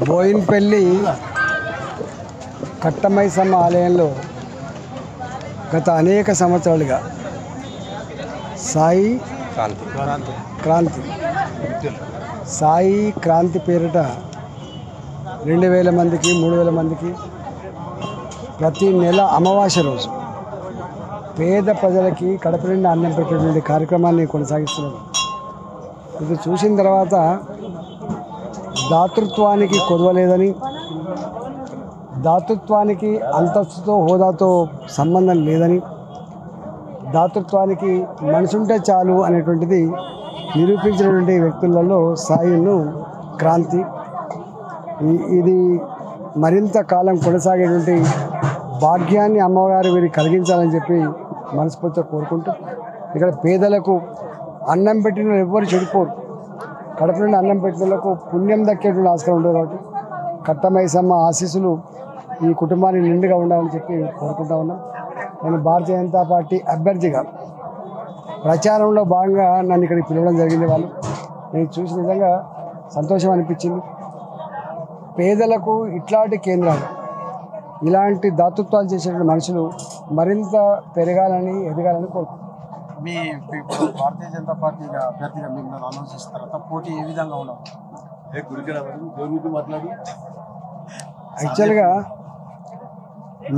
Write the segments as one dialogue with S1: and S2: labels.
S1: బోయిన్పల్లి కట్టమైసమ్మ ఆలయంలో గత అనేక సంవత్సరాలుగా సాయి క్రాంతి పేరిట 2000 మందికి 3000 మందికి ప్రతి నెల అమావాస్య రోజు పేద ప్రజలకి కడుపు నిండా అన్నం పెట్టేటువంటి కార్యక్రమాన్ని కొనసాగిస్తున్నారు. ఇది చూసిన తర్వాత దాతృత్వానికి కొదవలేదని, దాతృత్వానికి అంతస్తుతో హోదాతో సంబంధం లేదని, దాతృత్వానికి మనసుంటే చాలు అనేటువంటిది నిరూపించినటువంటి వ్యక్తులలో సాయిను క్రాంతి. ఇది మరింత కాలం కొనసాగేటువంటి భాగ్యాన్ని అమ్మవారు వీరికి కలిగించాలని చెప్పి మనస్ఫూర్తిగా కోరుకుంటూ, ఇక్కడ పేదలకు అన్నం పెట్టిన ఎవ్వరు చెడిపోరు. కడుపు నుండి అన్నం పెట్టినలకు పుణ్యం దక్కేటువంటి ఆస్కారం ఉంటుంది. కాబట్టి కట్టమైసమ్మ ఆశీస్సులు ఈ కుటుంబాన్ని నిండుగా ఉండాలని చెప్పి కోరుకుంటా ఉన్నాం. నేను భారతీయ జనతా పార్టీ అభ్యర్థిగా ప్రచారంలో భాగంగా నన్ను ఇక్కడికి పిలవడం జరిగింది. వాళ్ళు నేను చూసి నిజంగా సంతోషం అనిపించింది. పేదలకు ఇట్లాంటి కేంద్రాలు, ఇలాంటి దాతృత్వాలు చేసేటువంటి మనుషులు మరింత పెరగాలని, ఎదగాలని కోరుకుంటున్నాను.
S2: మీ భారతీయ జనతా పార్టీ అభ్యర్థిగా మిమ్మల్ని అనౌన్స్ చేసిన తర్వాత పోటీ ఏ విధంగా ఉండవు?
S1: యాక్చువల్గా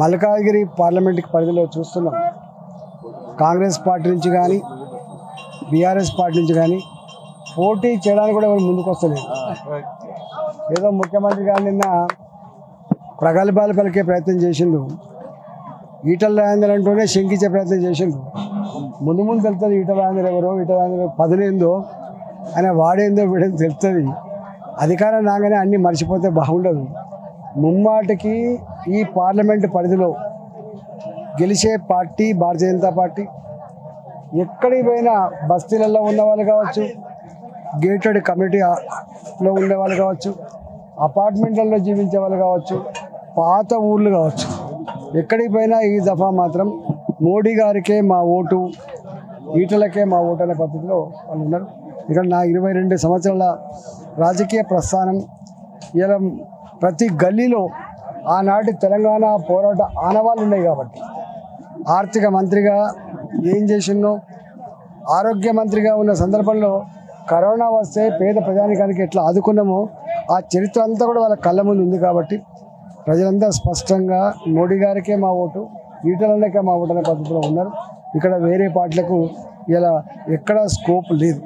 S1: మల్కాజ్గిరి పార్లమెంట్కి పరిధిలో చూస్తున్నాం. కాంగ్రెస్ పార్టీ నుంచి కానీ బీఆర్ఎస్ పార్టీ నుంచి కానీ పోటీ చేయడానికి కూడా ఎవరు ముందుకు వస్తలేదు. ఏదో ముఖ్యమంత్రి గారు నిన్న ప్రగల్భాలు పలికే ప్రయత్నం చేసిండు. ఈటల రాజేందర్ అంటూనే శంకించే ప్రయత్నం చేసిండు. ముందు తెలుస్తుంది ఈటల రాజేందర్ ఎవరో, ఈటల రాజేందర్ పదనేందో, ఆయన వాడేందో వీడేందో తెలుస్తుంది. అధికారం రాగానే అన్నీ మర్చిపోతే బాగుండదు. ముమ్మాటికి ఈ పార్లమెంటు పరిధిలో గెలిచే పార్టీ భారతీయ జనతా పార్టీ. ఎక్కడికి పోయినా బస్తీలలో ఉన్న వాళ్ళు కావచ్చు, గేటెడ్ కమ్యూనిటీలో ఉండే వాళ్ళు కావచ్చు, అపార్ట్మెంట్లలో జీవించే వాళ్ళు కావచ్చు, పాత ఊళ్ళు కావచ్చు, ఎక్కడికి పోయినా ఈ దఫా మాత్రం మోడీ గారికే మా ఓటు, ఈటలకే మా ఓటు అనే పద్ధతిలో వాళ్ళు ఉన్నారు. ఇక్కడ నా 22 సంవత్సరాల రాజకీయ ప్రస్థానం, ఇలా ప్రతి గల్లీలో ఆనాటి తెలంగాణ పోరాట ఆనవాళ్ళు ఉన్నాయి. కాబట్టి ఆర్థిక మంత్రిగా ఏం చేసినో, ఆరోగ్య మంత్రిగా ఉన్న సందర్భంలో కరోనా వస్తే పేద ప్రజానికానికి ఎట్లా ఆదుకున్నామో ఆ చరిత్ర అంతా కూడా వాళ్ళ కళ్ళ ముందు ఉంది. కాబట్టి ప్రజలంతా స్పష్టంగా మోడీ గారికే మా ఓటు, ఈటలకే మా ఓటు అనే పద్ధతిలో ఉన్నారు. ఇక్కడ వేరే పార్టీలకు ఇలా ఎక్కడా స్కోప్ లేదు.